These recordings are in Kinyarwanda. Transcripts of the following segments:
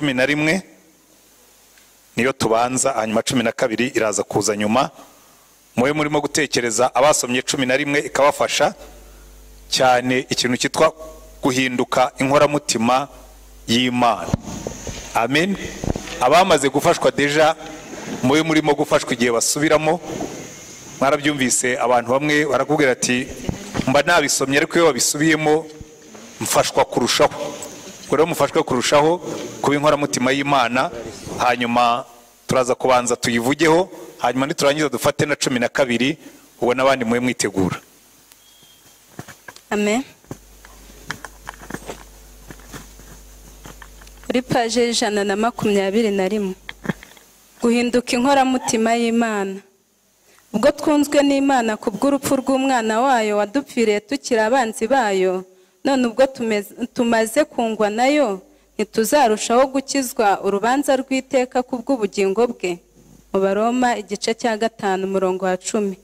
11 niyo tubanza, hanyuma 12 iraza kuza nyuma. Mwe murimo gutekereza abasomye 11 ikabafasha cyane ikintu cyitwa guhinduka inkoramutima y'Imana. Amen. Abamaze gufashwa deja mwe murimo gufashwa igihe basubiramo. Mwarabyumvise abantu bamwe barakubwira ati mba nabisomye ariko iyo babisubiyemo mfashwa kurushaho. Rero mufashwe kurushaho kuba inkoramutima y'Imana. Hanyuma turaza kubanza tuyivugeho, hanyuma niturangiza dufate na 12 ubona abandi mwe mwitegura. Amen. Kuri paje 121 guhinduka inkoramutima y'Imana. Ubwo twunzwe n'Imana kubw'urupfu rw'umwana wayo wadupfiriye tukiri abanzi bayo, none ubwo tumaze kungwa nayo ntituzarushaho gukizwa urubanza rw'iteka kubw'ubugingo bwe. Mu Baroma igice cya 5 umurongo wa 10.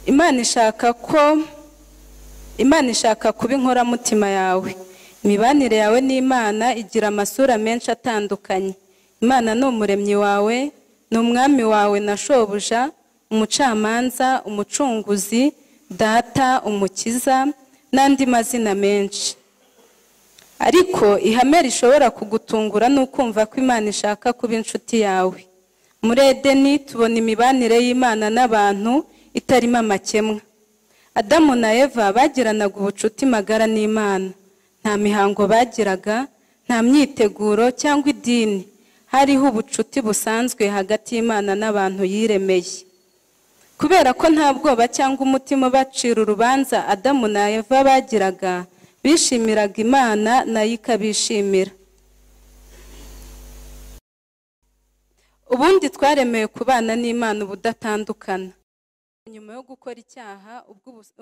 Imana ishaka kuba inkoramutima yawe. Imibanire yawe n'Imana igira amasura menshi atandukanye. Imana ni umuremyi wawe, ni umwami wawe na shobuja, umucamanza, umucunguzi, data, umukiza n'andi mazina menshi. Ariko ihame rishobora kugutungura n'ukumva ko Imana ishaka kuba inshuti yawe. Muri Edeni tubona imibanire y'Imana n'abantu itarimo amakemwa. Adamu na Eva bagiranaga ubucuti magara n'Imana. Nta mihango bagiraga, nta myiteguro cyangwa idini. Hariho ubucuti busanzwe hagati y'Imana n'abantu yiremeye. Kubera ko nta bwoba cyangwa umutima bacira urubanza Adamu na Eva bagiraga, bishimiraga Imana nayo ikabishimira. Ubundi twaremewe kubana n'Imana ubudatandukana. Nyuma yo gukora icyaha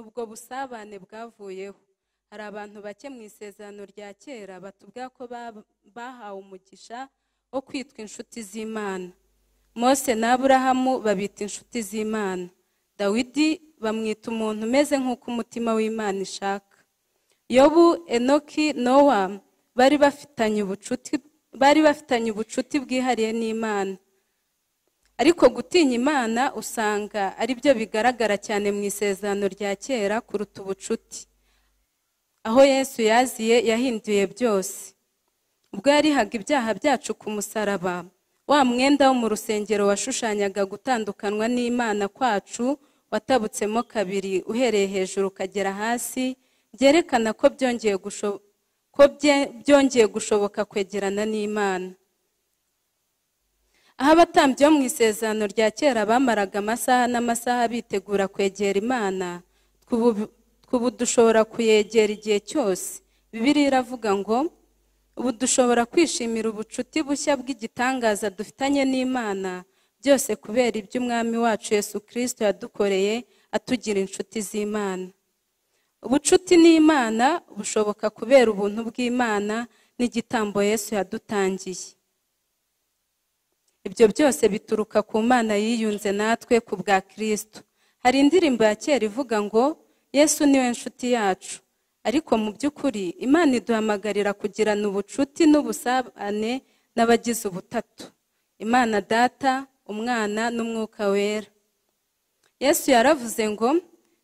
ubwo busabane bwavuyeho. Hari abantu bake mu isezerano rya kera batubwira ko bahawe umugisha wo kwitwa inshuti z'Imana. Mose na Aburahamu babita inshuti z'Imana. Dawidi bamwita umuntu umeze nk'uko umutima w'Imana ishaka. Yobu, Enoki, Nowa bari bafitanye ubucuti bwihariye n'Imana. Ariko gutinya Imana usanga ari byo bigaragara cyane mu isezerano rya kera kuruta ubucuti. Aho Yesu yaziye yahinduye byose. Ubwo yarihaga ibyaha byacu ku musaraba, wa mwenda wo mu rusengero washushanyaga gutandukanwa n'Imana kwacu watabutsemo kabiri uhereye hejuru ukagera hasi, byerekana ko byongeye gushoboka kwegerana n'Imana. Aho abatambyi bo mu isezerano rya kera bamaraga amasaha n'amasaha bitegura kwegera Imana, ubu dushobora kuyegera igihe cyose. Bibiliya iravuga ngo ubu dushobora kwishimira ubucuti bushya bw'igitangaza dufitanye n'Imana, byose kubera ibyo Umwami wacu Yesu Kristo yadukoreye atugira inshuti z'Imana. Ubucuti n'Imana bushoboka kubera ubuntu bw'Imana n'igitambo Yesu yadutangiye. Ibyo byose bituruka ku Mana yiyunze natwe ku bwa Kristo. Hari indirimbo ya kera ivuga ngo Yesu niwe nshuti yacu. Ariko mu by'ukuri Imana iduhamagarira kugirana ubucuti n'ubusabane n'abagize ubutatu: Imana Data, Umwana n'Umwuka Wera. Yesu yaravuze ngo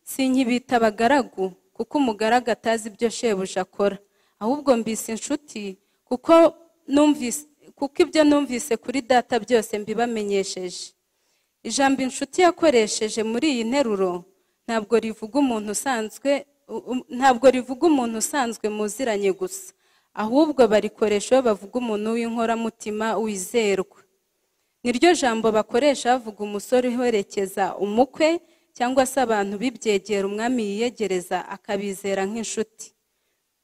sinkibita abagaragu kuko umugaragu atazi ibyo shebuja akora, ahubwo mbise inshuti kuko ibyo numvise kuri Data byose mbibamenyesheje. Ijambo inshuti yakoresheje muri iyi nteruro ntabwo rivuga umuntu usanzwe muziranye gusa, ahubwo barikoresha bavuga umuntu w'inkoramutima wizerwa. Niryo jambo bakoresha bavuga umusore uherekeza umukwe cyangwa se abantu bibyegera umwami yiyegereza akabizera nk'inshuti.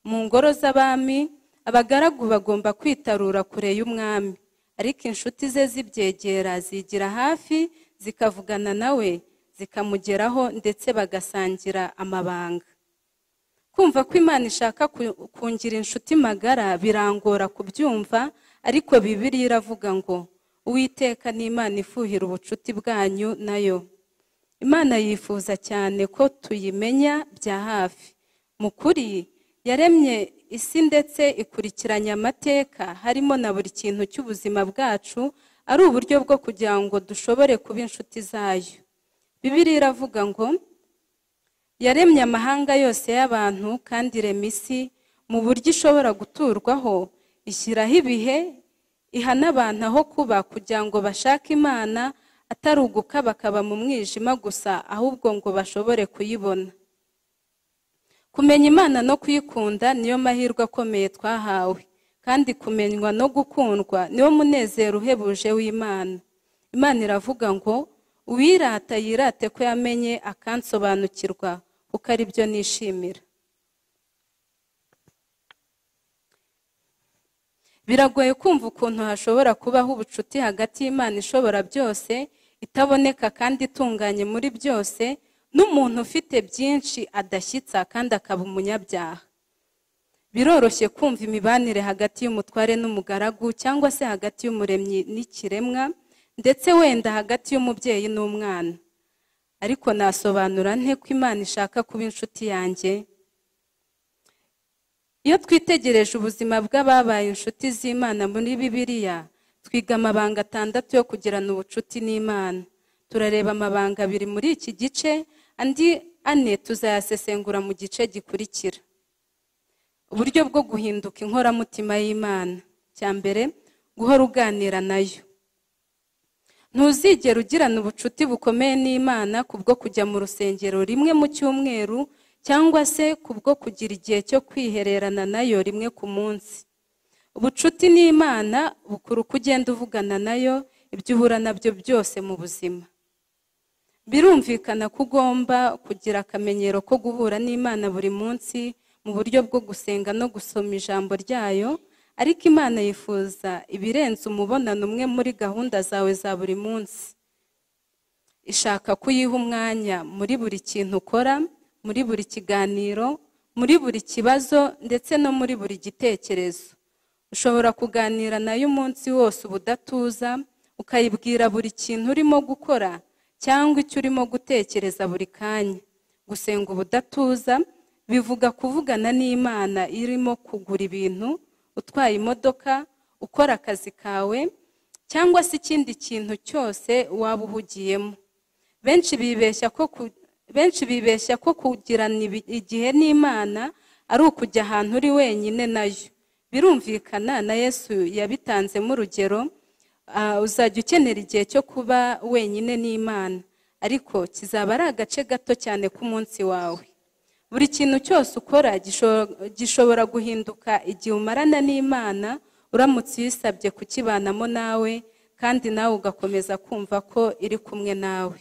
Mu ngoro z'abami abagaragu bagomba kwitarura kure y'umwami, ariko inshuti ze zibyegera zigira hafi zikavugana nawe, zikamugeraho ndetse bagasangira amabanga. Kumva ko Imana ishaka kungira inshuti magara birangora kubyumva, ariko Bibiliya iravuga ngo Uwiteka ni Imana ifuhira ubucuti bwanyu nayo. Imana yifuza cyane ko tuyimenya bya hafi. Mu kuri yaremye isi ndetse ikurikiranya amateka harimo na buri kintu cy'ubuzima bwacu ari uburyo bwo kugira ngo dushobore kuba inshuti zayo. Bibiliya iravuga ngo yaremye amahanga yose y'abantu kandi irema isi mu buryo ishobora guturwaho, ishyiraho ibihe, iha n'abantu aho kuba kugira ngo bashake Imana atari ugukabakaba mu mwijima gusa, ahubwo ngo bashobore kuyibona. Kumenya Imana no kuyikunda niyo mahirwe akomeye twahawe, kandi kumenywa no gukundwa niwo munezero uhebuje w'Imana. Imana iravuga ngo uwirata yirate ko yamenye akansobanukirwa, kuko ari byo nishimira. Biragoye kumva ukuntu hashobora kubaho ubucuti hagati y'Imana ishobora byose, itaboneka kandi itunganye muri byose, n'umuntu ufite byinshi adashyitsa kandi akaba umunyabyaha. Biroroshye kumva imibanire hagati y'umutware n'umugaragu, cyangwa se hagati y'umuremyi n'ikiremwa, ndetse wenda hagati y'umubyeyi n'umwana. Ariko nasobanura nte ko Imana ishaka kuba inshuti yanjye? Iyo twitegereje ubuzima bw'ababaye inshuti z'Imana muri Bibiliya, twiga amabanga 6 yo kugirana ubucuti n'Imana. Turareba amabanga 2 muri iki gice, andi 4 tuzayasesengura mu gice gikurikira. Uburyo bwo guhinduka inkoramutima y'Imana. Cya mbere, guhora uganira nayo. Ntuzigera ugirana ubucuti bukomeye n'Imana kubwo kujya mu rusengero rimwe mu cyumweru, cyangwa se kubwo kugira igihe cyo kwihererana nayo rimwe ku munsi. Ubucuti n'Imana bukuru kugenda uvugana nayo ibyo uhura nabyo byose mu buzima. Birumvikana ko ugomba kugira akamenyero ko guhura n'Imana buri munsi mu buryo bwo gusenga no gusoma ijambo ryayo, ariko Imana yifuza ibirenze umubonano umwe muri gahunda zawe za buri munsi. Ishaka kuyiha umwanya muri buri kintu ukora, muri buri kiganiro, muri buri kibazo, ndetse no muri buri gitekerezo. Ushobora kuganira nayo umunsi wose ubudatuza, ukayibwira buri kintu urimo gukora cyangwa icyo urimo gutekereza buri kanya. Gusenga ubudatuza bivuga kuvugana n'Imana irimo kugura ibintu, utwaye imodoka, ukora akazi kawe, cyangwa se ikindi kintu cyose waba uhugiyemo. Benshi bibeshya ko kugirana igihe n'Imana ari ukujya ahantu uri wenyine nayo. Birumvikana na Yesu yabitanzemo urugero, uzajya ukenera igihe cyo kuba wenyine n'Imana, ariko kizaba ari agace gato cyane k'umunsi wawe. Buri kintu cyose ukora gishobora guhinduka igihe umarana n'Imana uramutse uyisabye kukibanamo nawe, kandi nawe ugakomeza kumva ko iri kumwe nawe.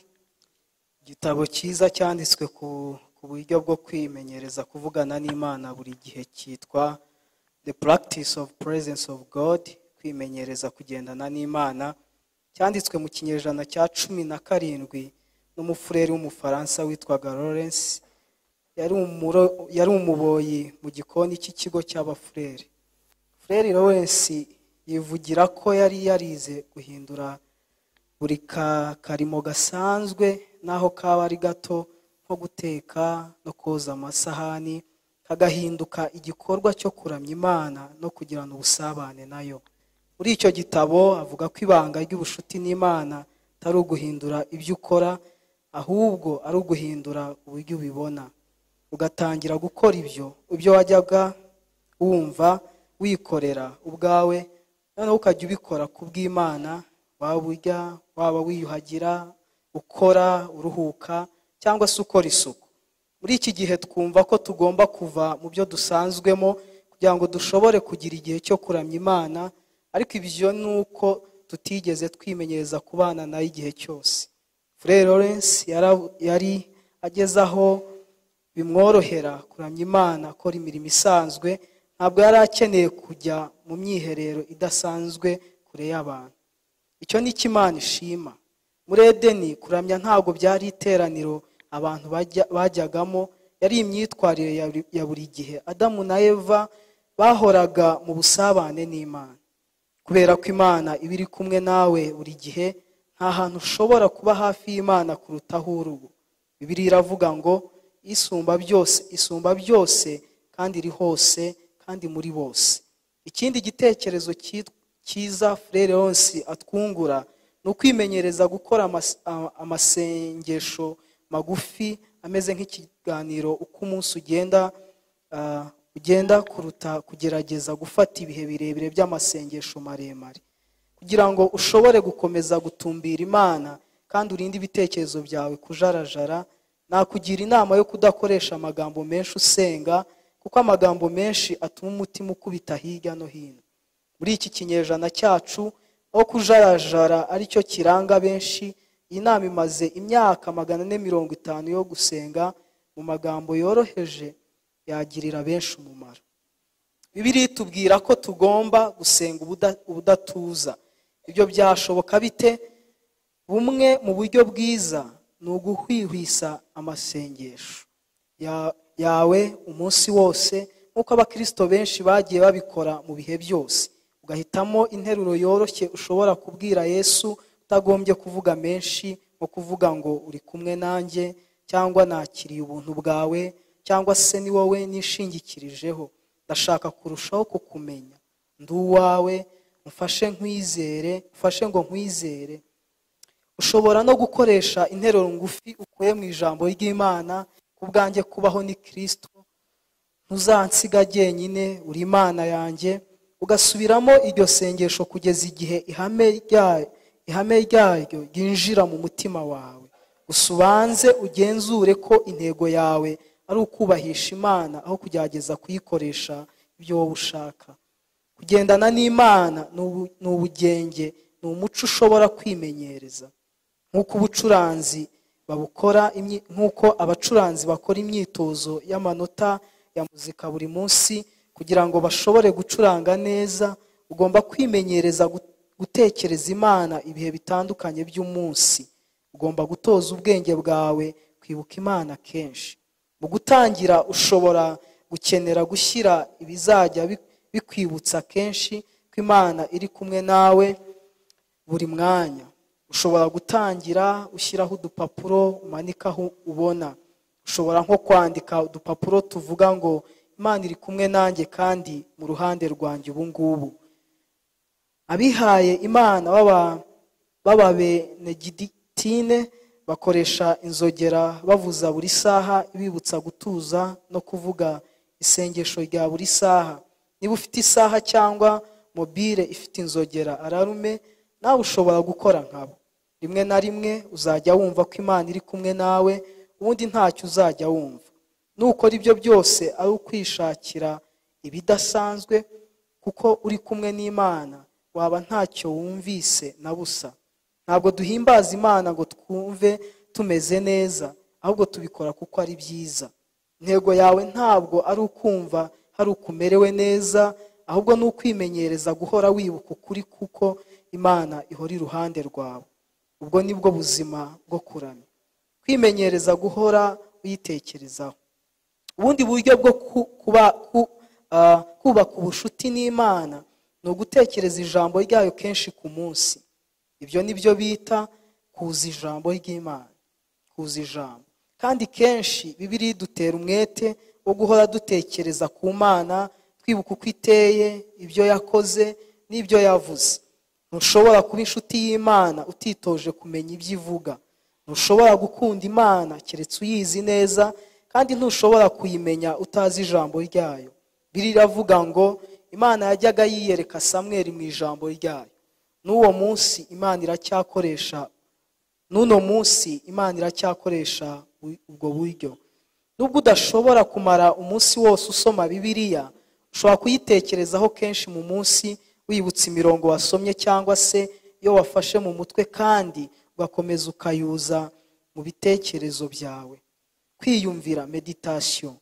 Igitabo cyiza cyanditswe ku buryo bwo kwimenyereza kuvugana n'Imana buri gihe cyitwa The Practice of Presence of God, kwimenyereza kugendana n'Imana, cyanditswe mu kinyejana cya 17 n'umufureri w'umufaransa witwaga Lawrence. Yari umuboyi mu gikoni cy'ikigo cy'abafureri. Frere Lawrence yivugira ko yari yarize guhindura buri karimo gasanzwe naho kaba ari gato, nko guteka no koza amasahani, kagahinduka igikorwa cyo kuramya Imana no kugirana ubusabane nayo. Muri icyo gitabo avuga ko ibanga ry'ubushuti n'Imana atari uguhindura ibyo ukora, ahubwo ari uguhindura uburyo ubibona. Ugatangira gukora ibyo wajyaga wumva wikorera ubwawe, noneho ukajya ubikora kubw'Imana, waba urya, waba wiyuhagira, ukora, uruhuka, cyangwa se ukora isuku. Muri iki gihe twumva ko tugomba kuva mu byo dusanzwemo kugira ngo dushobore kugira igihe cyo kuramya Imana, ariko ibyo ni uko tutigeze twimenyereza kubana nayo igihe cyose. Frere Lawrence yari ageze aho bimworohera kuramya Imana, akora imirimo isanzwe, ntabwo yari akeneye kujya mu myiherero idasanzwe kure y'abantu. Icyo ni Imana ishima. Muri Edeni kuramya ntabwo byari iteraniro abantu bajyagamo, yari imyitwarire ya buri gihe. Adamu na Eva bahoraga mu busabane n'Imana. Kubera ko Imana iba iri kumwe nawe buri gihe, nta hantu ushobora kuba hafi y'Imana kuruta aho uri ubu. Bibiliya iravuga ngo isumba byose kandi iri hose kandi muri bose. Ikindi gitekerezo cyiza Frere Leonce atwungura ni ukwimenyereza gukora amasengesho magufi ameze nk'ikiganiro uko umunsi ugenda kuruta kugerageza gufata ibihe birebire by'amasengesho maremare, kugira ngo ushobore gukomeza gutumbira Imana kandi urinde ibitekerezo byawe kujarajara. Nakugira inama yo kudakoresha amagambo menshi usenga, kuko amagambo menshi atuma umutima ukubita hirya no hino. Muri iki kinyejana cyacu aho kujarajara aricyo kiranga benshi, iyi nama imaze imyaka 450 yo gusenga mu magambo yoroheje yagirira benshi umumaro. Bibiliya itubwira ko tugomba gusenga ubudatuza. Ibyo byashoboka bite? Bumwe mu buryo bwiza ni uguhwihwisa amasengesho yawe umunsi wose, nk'uko abakristo benshi bagiye babikora mu bihe byose. Ugahitamo interuro yoroshye ushobora kubwira Yesu utagombye kuvuga menshi, nko kuvuga ngo uri kumwe nanjye, cyangwa nakiriye ubuntu bwawe, cyangwa se ni wowe nishingikirijeho, ndashaka kurushaho kukumenya, ndi uwawe, ufashe ngo nkwizere. Ushobora no gukoresha interuro ngufi ukuye mu ijambo ry'Imana, kubwanjye kubaho ni Kristo, ntuzansiga jyenyine, uri Imana yanjye. Ugasubiramo iryo sengesho kugeza igihe ihame ryayo ryinjira mu mutima wawe. Usubanze ugenzure ko intego yawe ari ukubahisha Imana aho kugerageza kuyikoresha ibyo wowe ushaka. Kugendana n'Imana ni ubugenge, ni umuco ushobora kwimenyereza, nk'uko abacuranzi bakora imyitozo y'amanota ya muzika buri munsi kugira ngo bashobore gucuranga neza. Ugomba kwimenyereza gutekereza Imana ibihe bitandukanye by'umunsi. Ugomba gutoza ubwenge bwawe kwibuka Imana kenshi. Mu gutangira ushobora gukenera gushyira ibizajya bikwibutsa kenshi ko Imana iri kumwe nawe buri mwanya. Ushobora gutangira ushyiraho udupapuro umanika aho ubona. Ushobora nko kwandika udupapuro tuvuga ngo Imana iri kumwe nanjye kandi mu ruhande rwanjye ubu ngubu. Abihaye Imana b'Abenedictine bakoresha inzogera bavuza buri saha ibibutsa gutuza no kuvuga isengesho rya buri saha. Niba ufite isaha cyangwa mobile ifite inzogera ararume, nawe ushobora gukora nkabo. Rimwe na rimwe uzajya wumva ko Imana iri kumwe nawe, ubundi ntacyo uzajya wumva. Nukora ibyo byose ari ukwishakira ibidasanzwe, kuko uri kumwe n'Imana waba ntacyo wumvise na busa. Ntabwo duhimbaza Imana ngo twumve tumeze neza, ahubwo tubikora kuko ari byiza. Intego yawe ntabwo ari ukumva hari ukumerewe neza, ahubwo ni ukwimenyereza guhora wibuka ukuri kuko Imana ihora iruhande rwawe. Ubwo nibwo buzima bwo kuramya, kwimenyereza guhora uyitekerezaho. Ubundi buryo bwo kubaka ubushuti n'Imana ni ugutekereza ijambo ryayo kenshi ku munsi. Ibyo nibyo bita kuza ijambo ry'Imana, kuza ijambo. Kandi kenshi Bibiliya idutera umwete wo guhora dutekereza ku Mana, twibuka uko iteye, ibyo yakoze n'ibyo yavuze. Ntushobora kuba inshuti y'Imana utitoje kumenya ibyo ivuga. Ntushobora gukunda Imana keretse uyizi neza, kandi ntushobora kuyimenya utazi ijambo ryayo. Bibiliya iravuga ngo Imana yajyaga yiyereka Samweli mu ijambo ryayo. N'uno munsi Imana iracyakoresha ubwo buryo. Nubwo udashobora kumara umunsi wose usoma Bibiliya, ushobora kuyitekerezaho kenshi mu munsi, wibutsa imirongo wasomye cyangwa se iyo wafashe mu mutwe, kandi ugakomeza ukayuza mu bitekerezo byawe. Kwiyumvira, meditation.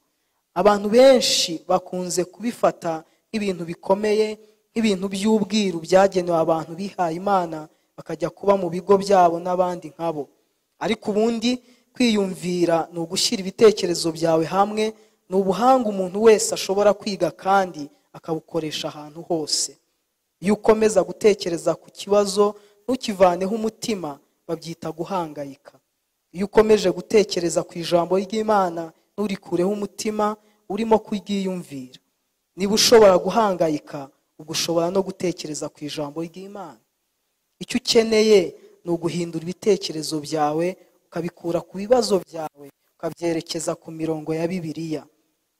Abantu benshi bakunze kubifata nk'ibintu bikomeye, nk'ibintu by'ubwiru byagenewe abantu bihaye Imana bakajya kuba mu bigo byabo n'abandi nkabo. Ariko ubundi kwiyumvira ni ugushyira ibitekerezo byawe hamwe, ni ubuhanga umuntu wese ashobora kwiga kandi akabukoresha ahantu hose. Iyo ukomeza gutekereza ku kibazo ntukivaneho umutima, babyita guhangayika. Iyo ukomeje gutekereza ku ijambo ry'Imana nturikureho umutima, urimo kuryiyumvira. niba ushobora guhangayika ubwo ushobora no gutekereza ku ijambo ry'Imana. Icyo ukeneye ni uguhindura ibitekerezo byawe ukabikura ku bibazo byawe ukabyerekeza ku mirongo ya Bibiliya.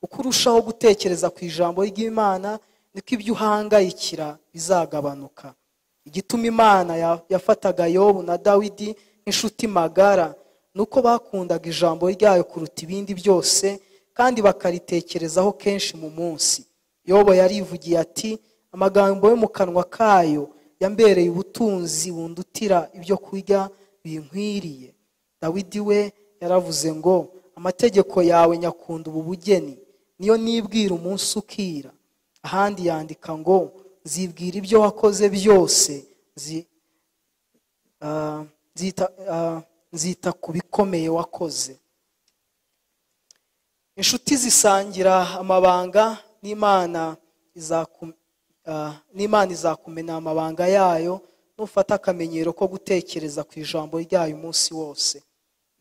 Uko urushaho gutekereza ku ijambo ry'Imana niko ibyo uhangayikira bizagabanuka. Igituma Imana yafataga Yobu na Dawidi nk'inshuti magara nuko bakundaga ijambo ryayo kuruta ibindi byose kandi bakaritekerezaho kenshi mu munsi. Yobu yarivugiye ati, amagambo yo mu kanwa kayo yambereye ubutunzi bundutira ibyo kurya binkwiriye. Dawidi we yaravuze ngo, amategeko yawe nyakunda ubu bugeni, niyo nibwira umunsi ukira. Ahandi yandika ngo, nzibwira ibyo wakoze byose, nzita ku bikomeye wakoze. Inshuti zisangira amabanga n'Imana izakumena amabanga yayo nufata akamenyero ko gutekereza ku ijambo ryayo umunsi wose.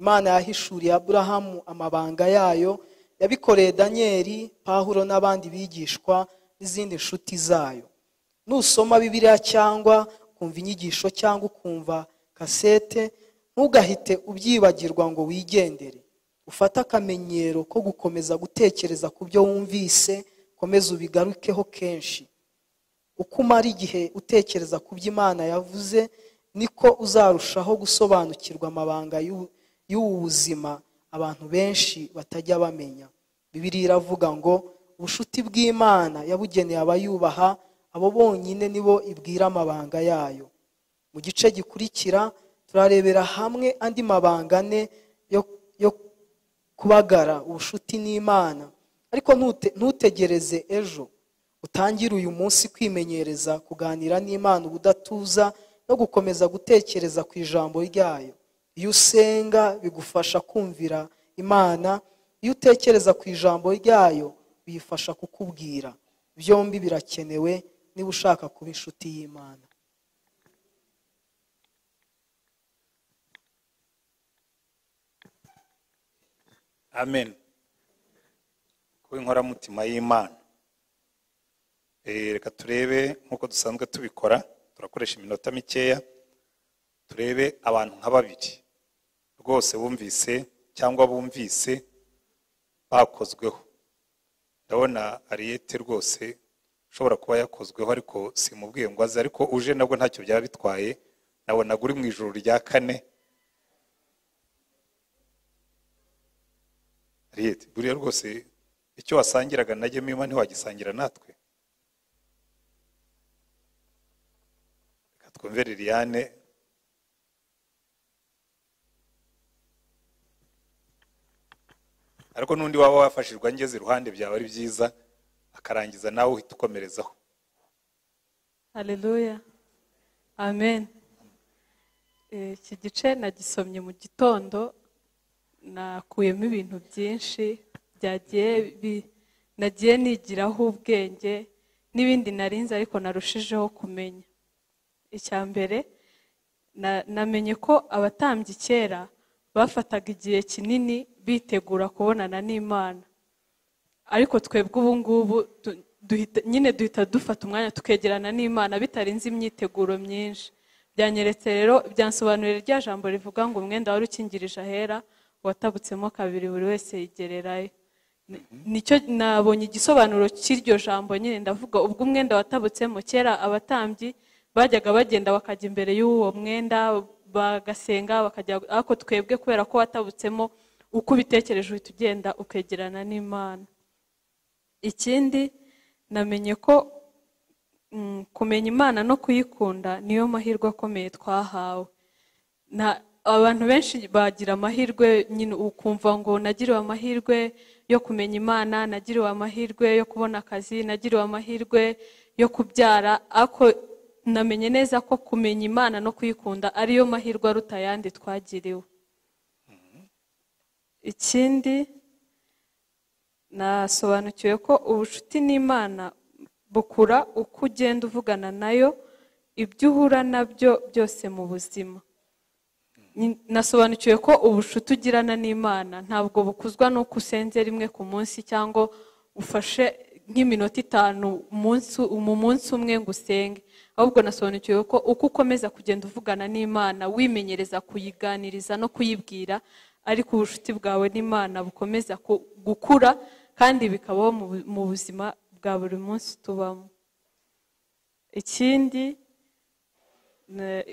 Imana yahishuriye Aburahamu amabanga yayo, yabikoreye Danieli, Pawulo n'abandi bigishwa n'izindi nshuti zayo. Nusoma Bibiliya cyangwa ukumva inyigisho cyangwa ukumva kasete, ntugahite ubyibagirwa ngo wigendere. Ufata akamenyero ko gukomeza gutekereza ku byo wumvise, komeza ubigarukeho kenshi. Uko umara igihe utekereza ku byo Imana yavuze, niko uzarushaho gusobanukirwa amabanga y'ubu buzima abantu benshi batajya bamenya. Bibiliya iravuga ngo, ubushuti bw'Imana yabugeneye abayubaha, abo bonyine nibo ibwira amabanga yayo. Mu gice gikurikira turarebera hamwe andi mabanga ane yo kubagara ubushuti n'Imana. Ariko ntutegereze ejo, utangire uyu munsi kwimenyereza kuganira n'Imana ubudatuza no gukomeza gutekereza ku ijambo ryayo. Iyo usenga bigufasha kumvira Imana, iyo utekereza ku ijambo ryayo biyifasha kukubwira. Byombi birakenewe niba ushaka kuba inshuti y'Imana. Amen. Kuba inkoramutima y'Imana. Reka turebe nk'uko dusanzwe tubikora, turakoresha iminota mikeya, turebe abantu nka babiri rwose bumvise cyangwa bumvise bakozweho. Ndabona Ariyete rwose ushobora kuba yakozweho, ariko simubwiye ngo aze, ariko uje nabwo ntacyo byaba bitwaye. Nabonaga uri mu ijuru rya kane. Ariyete, buriya rwose icyo wasangiraga na Jemima ntiwagisangira natwe. Reka twumve Liliane. Ariko n'undi waba wafashirwa ngeze iruhande byaba ari byiza, akarangiza nawe uhita ukomerezaho. Haleluya. Amen. Iki gice nagisomye mu gitondo, nakuyemo ibintu byinshi nagiye nigiraho ubwenge n'ibindi narinze ariko narushijeho kumenya. Icya mbere, namenye ko abatambyi kera bafataga igihe kinini bitegura kubonana n'Imana, ariko twebwe ubu ngubu duhita dufata umwanya tukegerana n'Imana bitarinze imyiteguro myinshi. Byanyeretse rero, byansobanurira rya jambo rivuga ngo umwenda wari ukingirije ahera watabutsemo kabiri, buri wese yigererayo. Nicyo nabonye igisobanuro cy'iryo jambo nyine. Ndavuga ubwo umwenda watabutsemo, kera abatambyi bajyaga bagenda bakajya imbere y'uwo mwenda bagasenga bakajya, ariko twebwe kubera ko watabutsemo, uko ubitekereje uhita ugenda ukegerana n'Imana. Ikindi namenye ko kumenya Imana no kuyikunda niyo mahirwe akomeye twahawe. Abantu benshi bagira amahirwe nyine, ukumva ngo nagiriwe amahirwe yo kumenya Imana, nagiriwe amahirwe yo kubona akazi, nagiriwe amahirwe yo kubyara, ariko namenye neza ko kumenya Imana no kuyikunda ariyo mahirwe aruta ayandi twagiriwe. Ikindi nasobanukiwe ko ubushuti n'Imana bukura uko ugenda uvugana nayo ibyo uhura nabyo byose mu buzima. Nasobanukiwe ko ubushuti ugirana n'Imana ntabwo bukuzwa n'uko usenze rimwe ku munsi cyangwa ufashe nk'iminota 5 mu munsi umwe ngo usenge, ahubwo nasobanukiwe ko uko ukomeza kugenda uvugana n'Imana wimenyereza kuyiganiriza no kuyibwira, ariko ubucuti bwawe n'Imana bukomeza gukura kandi bikabaho mu buzima bwa buri munsi tubamo. Ikindi,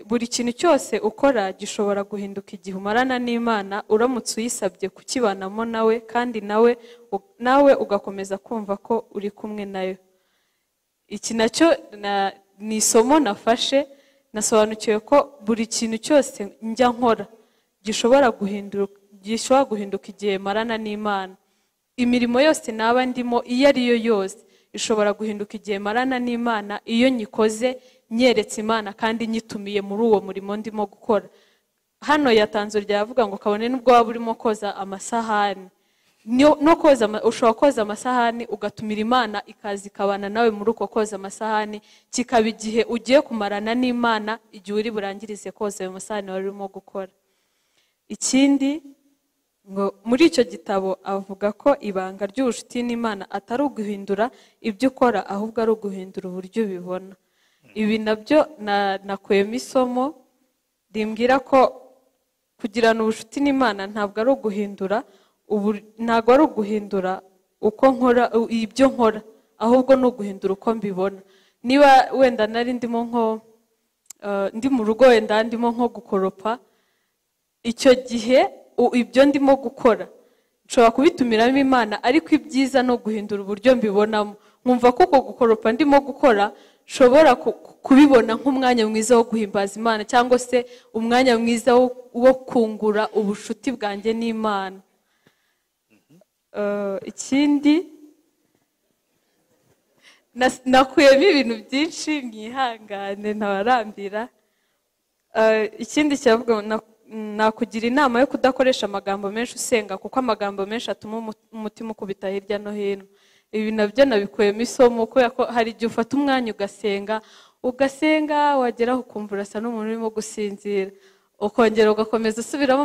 buri kintu cyose ukora gishobora guhinduka igihe umarana n'Imana uramutse uyisabye kukibanamo nawe, kandi nawe ugakomeza kumva ko uri kumwe nayo. Iki nacyo ni isomo nafashe, nasobanukiwe ko buri kintu cyose njya nkora gishobora guhinduka igihe marana n'Imana. Imirimo yose naba ndimo iyo ari yo yose ishobora guhinduka igihe marana n'Imana iyo nyikoze nyeretse Imana kandi nyitumiye muri uwo murimo ndimo gukora. Hano yatanze ryavuga ngo kabone nubwo waba urimo koza amasahani, no koza ushobora koza amasahani ugatumira Imana ikaza ikabana nawe muri uko koza amasahani, kikaba igihe ugiye kumarana n'Imana igihe uri burangirize koza ayo masahani wari urimo gukora. Ikindi, ngo muri icyo gitabo avuga ko ibanga ry'ubucuti n'Imana atari uguhindura ibyo ukora, ahubwo ari uguhindura uburyo ubibona. Ibi nabyo nakuyemo isomo rimbwira ko kugirana ubucuti n'Imana ntabwo ari uguhindura uko nkora ibyo nkora, ahubwo ni uguhindura uko mbibona. Niba wenda nari ndimo ndi mu rugo wenda ndimo nko gukoropa, icyo gihe ibyo ndimo gukora nshobora kubitumiramo Imana, ariko ibyiza no guhindura uburyo mbibonamo. Nkumva ko gukoropa ndimo gukora nshobora kubibona nk'umwanya mwiza wo guhimbaza Imana, cyangwa se umwanya mwiza wo kungura ubucuti bwanjye n'Imana. Ikindi, nakuyemo ibintu byinshi, mwihangane ntabarambira. Ikindi cyavuga nakugira inama yo kudakoresha amagambo menshi usenga, kuko amagambo menshi atuma umutima ukubita hirya no hino. Ibi nabyo nabikuyemo isomo, kubera ko hari igihe ufata umwanya ugasenga wageraho ukumva urasa n'umuntu urimo gusinzira, ukongera ugakomeza usubiramo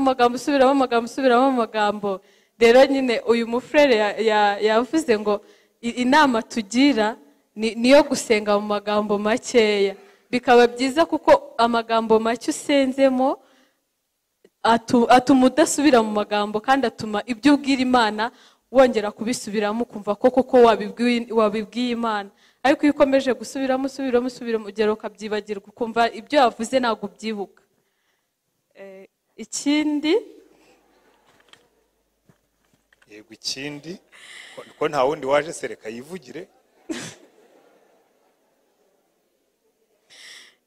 amagambo. Rero nyine uyu mufrere yavuze ngo inama tugira niyo gusenga mu magambo makeya. Bikaba byiza kuko amagambo make usenzemo atuma udasubira mu magambo, kandi atuma ibyo ubwira Imana wongera kubisubiramo ukumva koko wabibwiye Imana. Ariko iyo ukomeje gusubiramo ugera ukabyibagirwa ukumva ibyo yavuze ntabwo ubyibuka. Ikindi ko nta wundi waje sereka yivugire.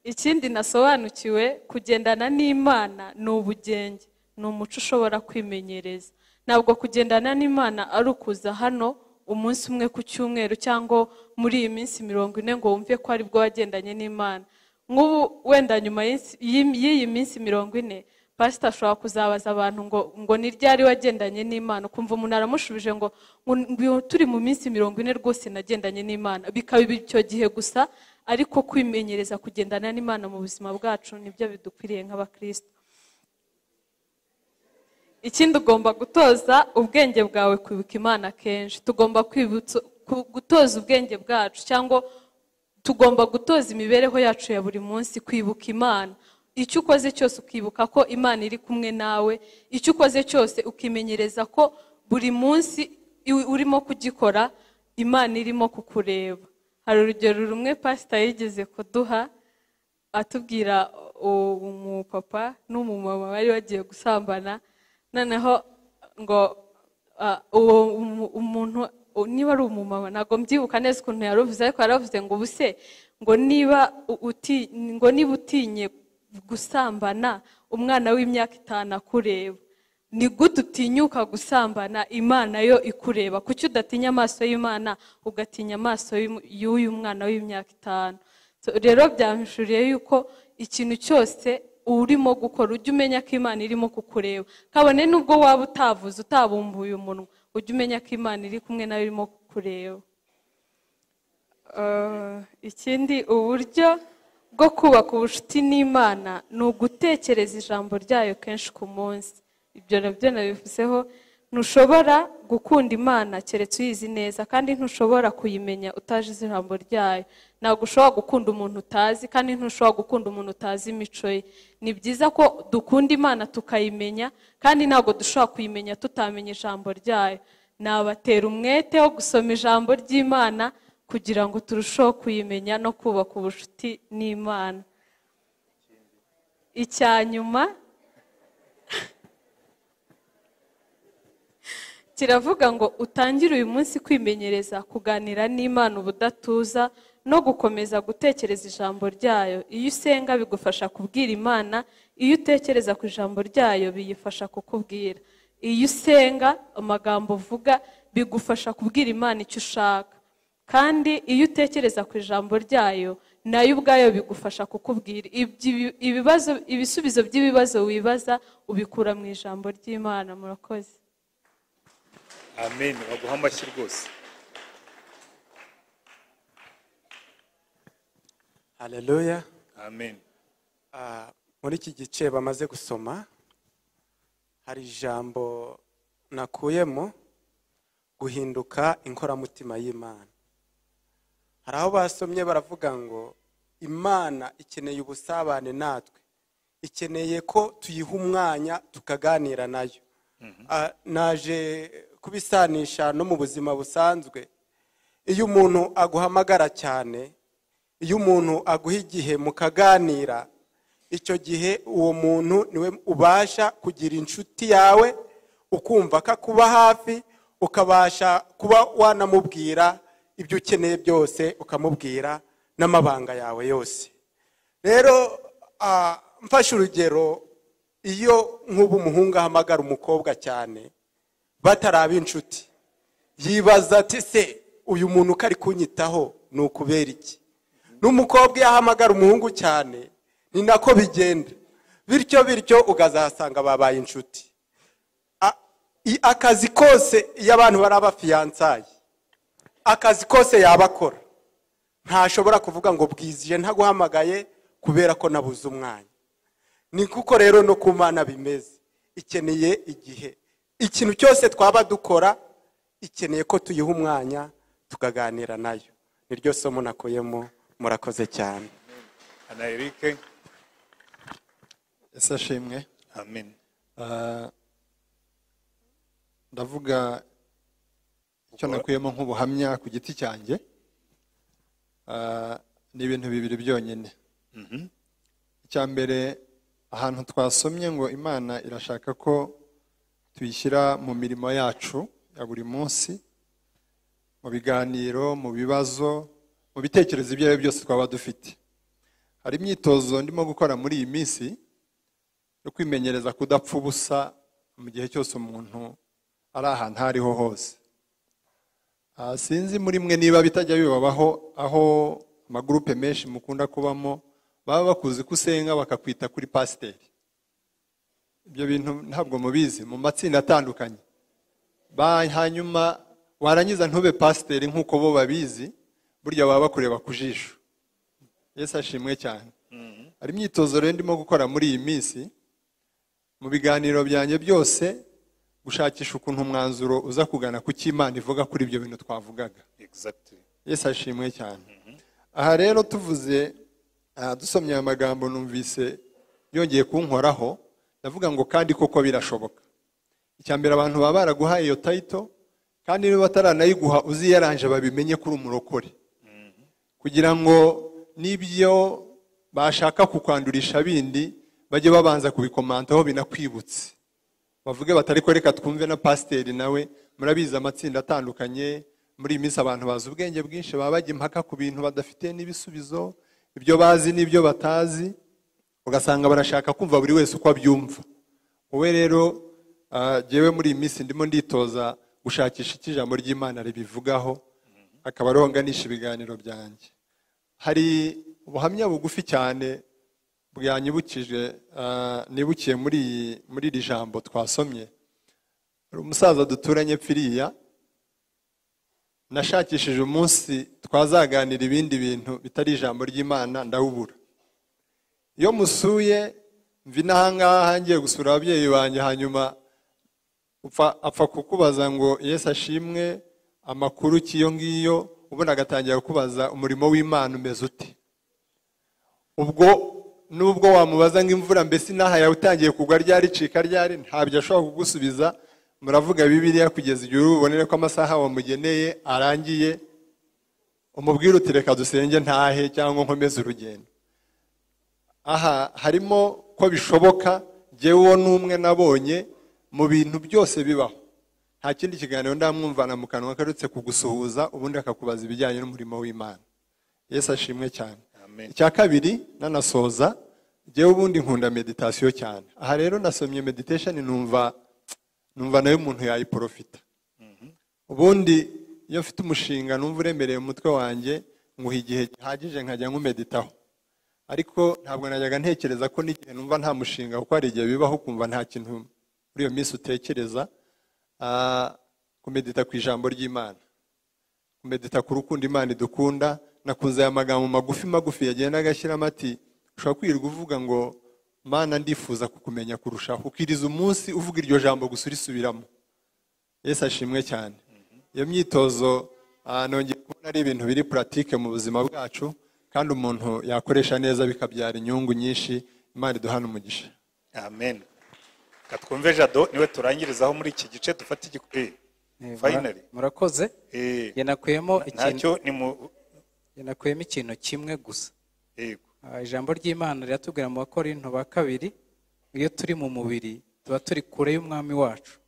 Ikindi nasobanukiwe, kugendana n'Imana ni ubugenge, ni umuco ushobora kwimenyereza. Ntabwo kugendana n'Imana ari ukuza hano umunsi umwe ku cyumweru cyangwa muri iyi minsi 40 ngo wumve ko ari bwo wagendanye n'Imana. Nk'ubu wenda nyuma y'iyi minsi 40 pastor ashobora kuzabaza abantu ngo ni ryari wagendanye n'Imana, ukumva umuntu aramushubije ngo turi mu minsi 40 rwose nagendanye n'Imana. Bikaba icyo gihe gusa, ariko kwimenyereza kugendana n'Imana mu buzima bwacu nibyo bidukwiriye nk'abakristo. Ikindi, ugomba gutoza ubwenge bwawe kwibuka Imana kenshi. Tugomba gutoza ubwenge bwacu, cyangwa tugomba gutoza imibereho yacu ya buri munsi kwibuka Imana. Icyo ukoze cyose ukibuka ko Imana iri kumwe nawe, icyo ukoze cyose ukimenyereza ko buri munsi urimo kugikora Imana irimo kukureba. Hari urugero rumwe pastor yigeze kuduha, atubwira umupapa n'umumama bari bagiye gusambana, noneho ngo umuntu niba ari umumama ntago mbyibuka neza ukuntu yaruvuze, ariko yaravuze ngo ubuse ngo niba utinye gusambana umwana w'imyaka 5 akureba, ni gute utinyuka gusambana Imana yo ikureba? Kuki udatinya amaso y'Imana ugatinya amaso y'uyu mwana w'imyaka 5? Rero byamishuriye yuko ikintu cyose urimo gukora ujye umenya ko Imana irimo kukureba, kabone nubwo waba utabumbuye umunwa, ujye umenya ko Imana iri kumwe nawe irimo kukureba. Ikindi, uburyo bwo kubaka ubucuti n'Imana ni ugutekereza ijambo ryayo kenshi ku munsi. Ibyo nabyo nabivuzeho, ntushobora gukunda imana keretse uyizi neza, kandi ntushobora kuyimenya utazi ijambo ryayo. Ntabwo ushobora gukunda umuntu utazi, kandi ntushobora gukunda umuntu utazi imico ye. Ni byiza ko dukunda imana tukayimenya, kandi ntabwo dushobora kuyimenya tutamenya ijambo ryayo. Nabatera umwete wo gusoma ijambo ry'imana kugira ngo turusheho kuyimenya no kubaka ubucuti n'imana. Icya nyuma kiravuga ngo utangire uyu munsi kwimenyereza kuganira n'Imana ubudatuza no gukomeza gutekereza ijambo ryayo. Iyo usenga bigufasha kubwira Imana, iyo utekereza ku ijambo ryayo biyifasha kukubwira. Iyo usenga amagambo uvuga bigufasha kubwira Imana icyo ushaka, kandi iyo utekereza ku ijambo ryayo nayo ubwayo bigufasha kukubwira. Ibisubizo by'ibibazo wibaza ubikura mu ijambo ry'Imana. Murakoze. Amen. Baguha amashyi rwose. Haleluya. Amen. Muri iki gice bamaze gusoma hari ijambo nakuyemo, guhinduka inkoramutima y'Imana. Hari aho basomye baravuga ngo Imana ikeneye ubusabane natwe, ikeneye ko tuyiha umwanya tukaganira nayo. Naje kubisanisha no mu buzima busanzwe. Iyo umuntu aguhamagara cyane, iyo umuntu aguha igihe mukaganira, icyo gihe uwo muntu niwe ubasha kugira inshuti yawe, ukumva akakuba hafi, ukabasha kuba wanamubwira ibyo ukeneye byose, ukamubwira n'amabanga yawe yose. Rero mfashe urugero, iyo nk'ubu umuhungu ahamagara umukobwa cyane bataraba inshuti, yibaza ati se uyu muntu kari kunyitaho ni ukubera iki? N'umukobwa yahamagara umuhungu cyane ni nako bigenda, bityo ukazasanga babaye inshuti. Akazi kose iyo abantu baraba fiyansaye, akazi kose yabakora, ntashobora kuvuga ngo bwizije ntaguhamagaye kubera ko nabuze umwanya. Ni kuko rero no ku Mana bimeze, ikeneye igihe. Ikintu cyose twaba dukora ikeneye ko tuyiha umwanya tukaganira nayo. Niryo somo nakuyemo. Murakoze cyane. Ana Eric. Ese ashimwe. Amen. Ndavuga icyo nakuyemo nk'ubuhamya ku giti cyanjye. Ni ibintu bibiri byonyine. Icya mbere, ahantu twasomye ngo Imana irashaka ko tuyishyira mu mirimo yacu ya buri munsi, mu biganiro, mu bibazo, mu bitekerezo ibyo ari byo byose twaba dufite. Hari imyitozo ndimo gukora muri iyi minsi yo kwimenyereza kudapfa ubusa mu gihe cyose umuntu ari ahantu aho ariho hose. Sinzi muri mwe niba bitajya bibabaho aho amagurupe menshi mukunda kubamo baba bakuzi ko usenga bakakwita kuri pasiteri. Ibyo bintu ntabwo mubizi, mu matsinda atandukanye. Hanyuma warangiza ntube pasiteri nk'uko bo babizi, burya baba bakureba ku jisho. Yesu ashimwe cyane. Hari imyitozo rero ndimo gukora muri iyi minsi, mu biganiro byanjye byose, gushakisha ukuntu umwanzuro uza kugana ku cy'Imana ivuga kuri ibyo bintu twavugaga. Exactly. Yesu ashimwe cyane. Aha rero tuvuze, dusomye aya magambo numvise yongeye kunkoraho, ndavuga ngo kandi koko birashoboka. Icya mbere, abantu baba baraguhaye iyo title, kandi niba bataranayiguha uziyaranje babimenye kuri umurokore, kugira ngo n'ibyo bashaka kukwandurisha bindi bajye babanza kubikomantaho binakwibutse, bavuge batari ko reka twumve na pasiteri nawe. Murabizi amatsinda atandukanye muri iyi minsi abantu bazi ubwenge bwinshi, baba bajya impaka ku bintu badafite n'ibisubizo, ibyo bazi n'ibyo batazi, ugasanga barashaka kumva buri wese uko abyumva. Wowe rero jyewe muri iyi minsi ndimo nditoza gushakisha icyo ijambo ry'Imana ribivugaho, akaba ariho nganisha ibiganiro byanjye. Hari ubuhamya bugufi cyane bwanyibukije, nibukiye muri iri jambo twasomye. Hari umusaza duturanye pfiriya, nashakishije umunsi twazaganira ibindi bintu bitari ijambo ry'Imana ndawubura. Iyo musuye mvi n'ahangaha ngiye gusura ababyeyi banjye, hanyuma apfa kukubaza ngo Yesu ashimwe amakuru cy'iyo ngiyo, ubundi agatangira kukubaza umurimo w'Imana umeze ute. Ubwo nubwo wamubaza ngo imvura mbese inaha yawe utangiye kugwa ryari cika ryari, ntabyo ashobora kugusubiza. Muravuga Bibiliya kugeza igihe ubonere ko amasaha wamugeneye arangiye, umubwire uti reka dusenge ntahe cyangwa nkomeze urugendo. Aha harimo ko bishoboka, jyewe n'umwe nabonye mu bintu byose bibaho. Nta kindi kiganiro ndamwumvana mu kanwa karutse kugusuhuza ubundi akakubaza ibijyanye n'umurimo w'Imana. Yesu ashimwe cyane. Icya kabiri nanasoza, jyewe ubundi nkunda meditation cyane. Aha rero nasomye meditation numva nayo umuntu yayiprofita. Ubundi iyo mfite umushinga numva uremereye umutwe wanjye, nguha igihe gihagije nkajya nkumeditaho. Ariko ntabwo najyaga ntekereza ko n'igihe numva nta mushinga, kuko hari igihe bibaho kumva nta kintu muri iyo minsi utekereza. Kumedita ku ijambo ry'Imana, kumedita ku rukundo Imana idukunda. Nakunze aya magambo magufi yagenda agashyiramo ati ushobora kwirirwa uvuga ngo Mana ndifuza kukumenya kurushaho, ukiriza umunsi uvuga iryo jambo gusa urisubiramo. Yesu ashimwe cyane. Iyo myitozo nongeye kubona ari ibintu biri pratique mu buzima bwacu, kandi umuntu yakoresha neza bikabyara inyungu nyinshi. Imana iduhane umugisha. Amen. Katwumve Jado niwe turangirizaho muri iki gice dufata finally. Murakoze. Yanakuyemo ikintu kimwe gusa. Yego. Ijambo ry'Imana riratubwira mu Bakorinto ba 2, iyo turi mu mubiri tuba turi kure y'umwami wacu.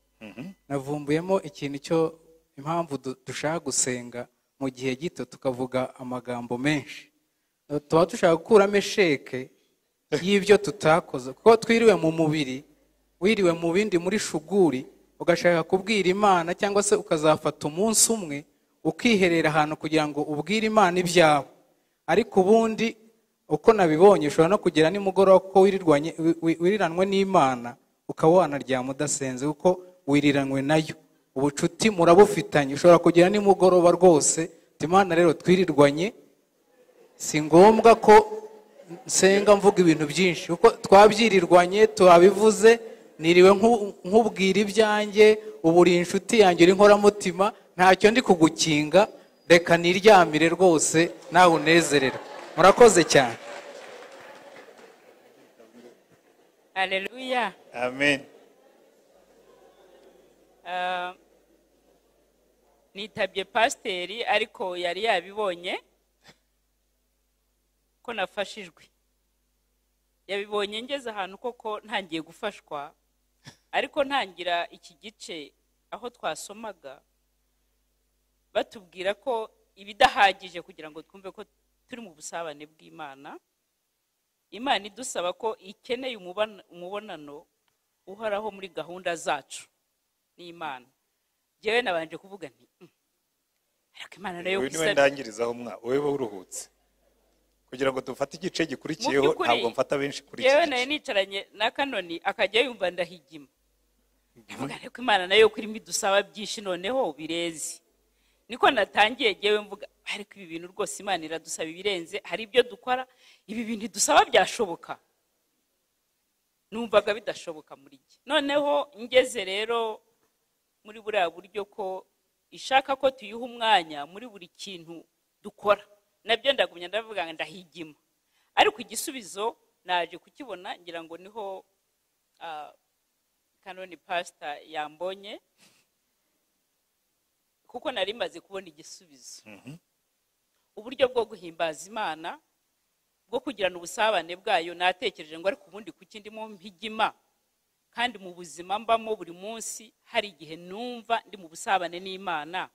Navumbuyemo ikintu cyo impamvu dushaka gusenga mu gihe gito tukavuga amagambo menshi. Tuba dushaka gukuramo esheke y'ibyo tutakoze, kuko twiriwe mu mubiri, wiriwe mu bindi muri shuguri, ugashaka kubwira Imana cyangwa se ukazafata umunsi umwe ukiherera ahantu kugira ngo ubwire Imana ibyawe. Ariko ubundi uko nabibonye ushobora no kugera nimugoroba ko wiriranwe n'Imana ukaba wanaryama udasenze kuko wiriranwe nayo. Ubucuti murabufitanye, ushobora kugera nimugoroba rwose Imana rero twirirwanye, si ngombwa ko nsenga mvuga ibintu byinshi kuko twabyirirwanye tubabivuze. Niriwe nkubwira ibyanjye, uburi inshuti yanjye uri nkoramutima, ntacyo ndi kugukinga, reka niryamire rwose nawe unezerera. Murakoze cyane. Haleluya. Amen. Nitabye pasiteri ariko yari yabibonye ko nafashijwe. Yabibonye ngeze ahantu koko ntangiye gufashwa, ariko ntangira iki gice aho twasomaga batubwira ko ibidahagije kugira ngo twumve ko turi mu busabane bw'Imana. Imana idusaba ko ikeneye umubonano uhoraho muri gahunda zacu n'Imana. Jewe nabanje kuvuga nti ariko Imana nayo gusa ndangirizaho wewe uruhutse kugira ngo dufate igice gikurikiyeho. Ntabwo mfata benshi kuri iki. Jewe nayo nicaranye na Kanoni akajya yumva ndahigima. Ndavuga ariko Imana nayo kuri midusaba byinshi noneho birezi. Niko natangiye jewe mvuga ariko ibi bintu rwose Imana iradusaba ibirenze, hari ibyo dukora ibi bintu dusaba byashoboka. Numvaga bidashoboka muri iki. Noneho ngeze rero muri buriya buryo ko ishaka ko tuyuha umwanya muri buri kintu dukora, nabyo ndagumya ndavuga ndahigima. Ariko igisubizo naje kukibona, ngira ngo niho Kanoni pastor yambonye, kuko nari maze kubona igisubizo. Uburyo bwo guhimbaza Imana, bwo kugirana ubusabane bwayo, natekereje ngo ariko ubundi kuki ndimo mpigima, kandi mu buzima mbamo buri munsi hari igihe numva ndi mu busabane n'Imana,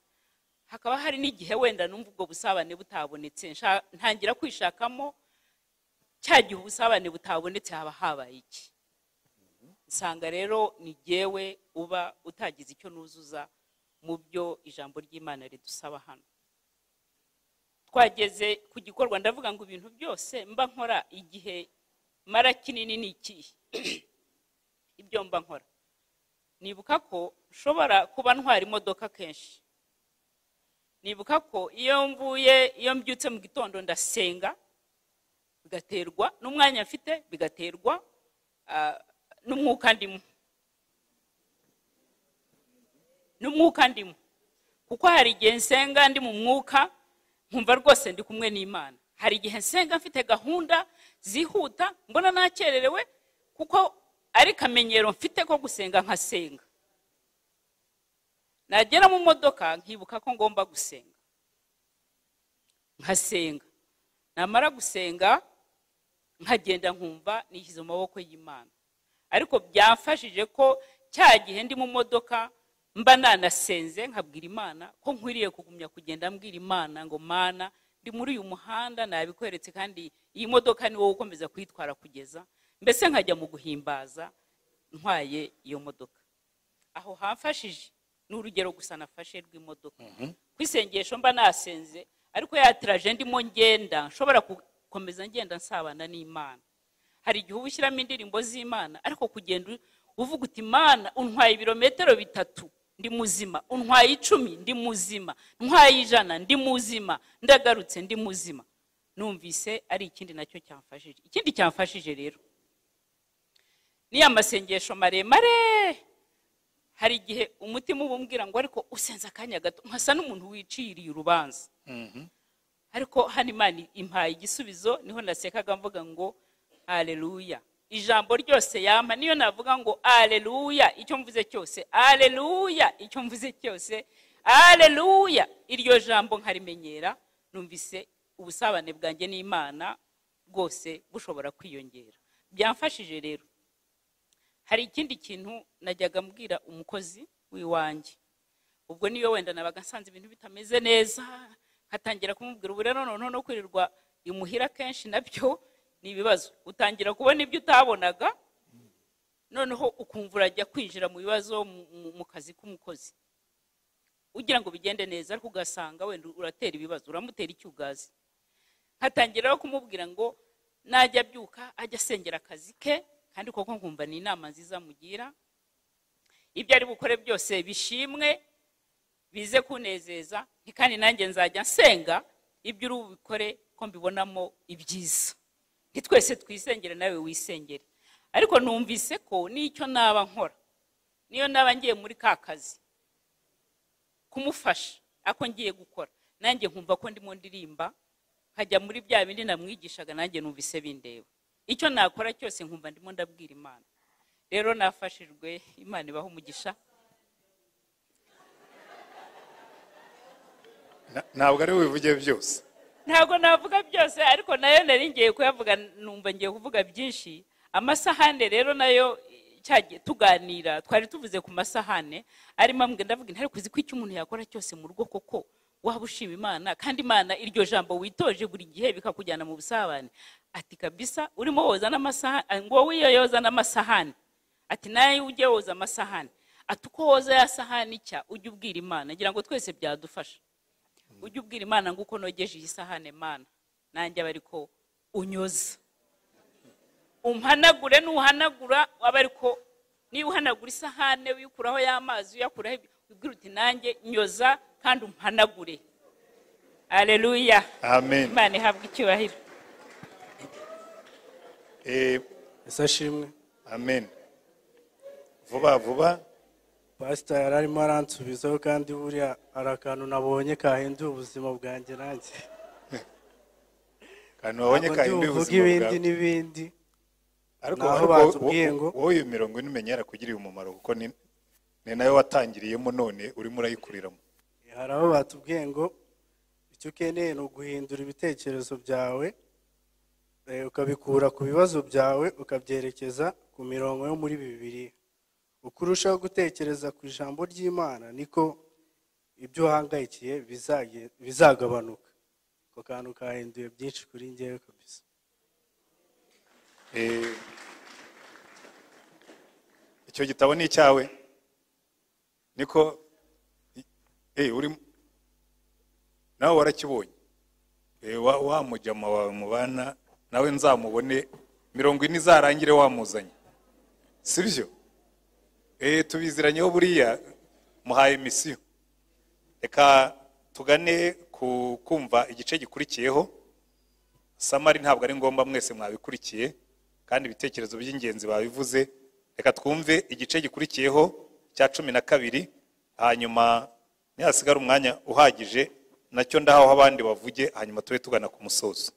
hakaba hari n'igihe wenda numva ubwo busabane butabonetse, ntangira kwishakamo cya gihe ubusabane butabonetse haba habaye iki. Nsanga rero ni jyewe uba utagize icyo nuzuza mu byo ijambo ry'Imana ridusaba hano. Twageze ku gikorwa, ndavuga ngo ibintu byose mba nkora igihe mara kinini ni iki ibyo mba nkora. Nibuka ko nshobora kuba ntwara imodoka kenshi. Nibuka ko iyo mbyutse mu gitondo ndasenga, bigaterwa n'umwanya mfite, bigaterwa n'umwuka ndimo. n'umwuka ndimo, kuko hari igihe nsenga ndi mu mwuka nkumva rwose ndi kumwe n'Imana. Hari igihe nsenga mfite gahunda zihuta mbona nakererewe, kuko ari kamenyero mfite ko gusenga nkasenga. Nagera mu modoka nkibuka ko ngomba gusenga, nkasenga. Namara gusenga nkagenda nkumva nishyize mu maboko y'Imana. Ariko byamfashije ko cya gihe ndi mu modoka mba nanasenze nkabwira Imana ko nkwiriye kugumya kugenda mbwira Imana ngo Mana, ndi muri uyu muhanda nabikweretse, kandi iyi modoka ni wowe ukomeza kwitwara kugeza, mbese nkajya mu guhimbaza ntwaye iyo modoka. Aho hamfashije ni urugero gusa nafashe rw'imodoka. Kwisengesho mba nasenze, ariko yatiraje ndimo ngenda nshobora gukomeza ngenda nsabana n'Imana. Hari igihe ubushyiramo indirimbo z'Imana, ariko kugenda uvuga uti Imana, untwaye ibirometero 3 ndi muzima, untwaye 10 ndi muzima, ntwaye 100 ndi muzima, ndagarutse ndi muzima. Numvise ari ikindi nacyo cyamfashije. Ikindi cyamfashije rero ni amasengesho maremare. Hari igihe umutima ubumbwira ngo ariko usenza akanya gato nkasa n'umuntu wiciriye urubanza. Ariko hano Imana impaye igisubizo, niho nasekaga mvuga ngo haleluya. Ijambo ryose yampa niyo navuga ngo haleluya, icyo mvuze cyose haleluya, icyo mvuze cyose haleluya. Iryo jambo nkarimenyera, numvise ubusabane bwanjye n'Imana rwose bushobora kwiyongera. Byamfashije rero. Hari ikindi kintu najyaga mbwira umukozi w'iwanjye, ubwo niyo wenda nabaga nsanze ibintu bitameze neza, nkatangira kumubwira ubu rero noneho no kwirirwa imuhira kenshi nabyo ni ibibazo. Utangira kubona ibyo utabonaga, noneho ukumva urajya kwinjira mu bibazo mu kazi k'umukozi, ugira ngo bigende neza, ariko ugasanga wenda uratera ibibazo, uramutera icyugazi. Nkatangira kumubwira ngo najya byuka ajya asengera akazi ke, kandi koko nkumva ni inama nziza mugira. Ibyo ari bukore byose bishimwe, bize kunezeza, kandi nanjye nzajya nsenga ibyo uri bukore ko mbibonamo ibyiza. Twese twisengere nawe wisengere. Ariko numvise ko nicyo naba nkora, niyo naba ngiye muri ka kazi kumufasha ako ngiye gukora, nanjye nkumva ko ndimo ndirimba, nkajya muri bya bindi namwigishaga, nanjye numvise bindeba. Icyo nakora cyose nkumva ndimo ndabwira Imana. Rero nafashijwe, Imana ibaho umugisha. Ntabwo ari wivuge byose. Ntabwo navuga byose, ariko nayo nari ngiye kuyavuga, numva ngiye kuvuga byinshi. Amasahane rero nayo cyagiye tuganira, twari tuvuze ku masahane, arimo mbwe ndavuga ntari kuzi ko icyo umuntu yakora cyose mu rugo koko waba ushima Imana, kandi Imana iryo jambo witoje buri gihe bikakujyana mu busabane. Ati kabisa urimo woza n'amasahane, ngo wiyoyoza n'amasahane, ati naye ujye woza amasahane, ati uko woza ya sahane icya ujye ubwira Imana. Ngira ngo twese byadufasha. Ujye ubwira Imana ngo uko nogeje iyi sahane Mana, nanjye aba ariko unyoza, umpanagure. Nuhanagura aba ariko niba uhanagura isahane wikuraho y'amazi uyakuraho, ubwira uti nanjye nyoza kandi umpanagure. Haleluya, Amen. Imana ihabwe icyubahiro. Ashimwe. Amen. Vuba Pastor yararimo aransubizaho, kandi buriya ari akantu nabonye kahinduye ubuzima bwanjye nanjye. Kantu wabonye kahinduye ubuzima ibindi bwawe. n'ibindi. Ariko Naho batubwiye ngo wowe iyo mirongo nimenyera kugirira umumaro, kuko ni nayo watangiriyemo, none urimo urayikuriramo. hari aho batubwiye ngo icyo ukeneye ni uguhindura ibitekerezo byawe, ukabikura ku bibazo byawe ukabyerekeza ku mirongo yo muri Bibiliya. Uko urushaho gutekereza ku ijambo ry'Imana, niko ibyo uhangayikiye bizagabanuka. Ako kantu kahinduye byinshi kuri njyewe kabisa. Icyo gitabo ni icyawe, niko uri nawe warakibonye. Wa mujama wawe mubana nawe nzamubone 40 izarangire wamuzanye, sibyo? Tubiziranyeho buriya muhaye misiyo. Reka tugane kumva igice gikurikiyeho. Samari ntabwo ari ngombwa mwese mwabikurikiye, kandi ibitekerezo by'ingenzi babivuze. Reka twumve igice gikurikiyeho cya 12, hanyuma nihasigara umwanya uhagije nacyo ndahaho abandi bavuge hanyuma tube tugana ku musozo.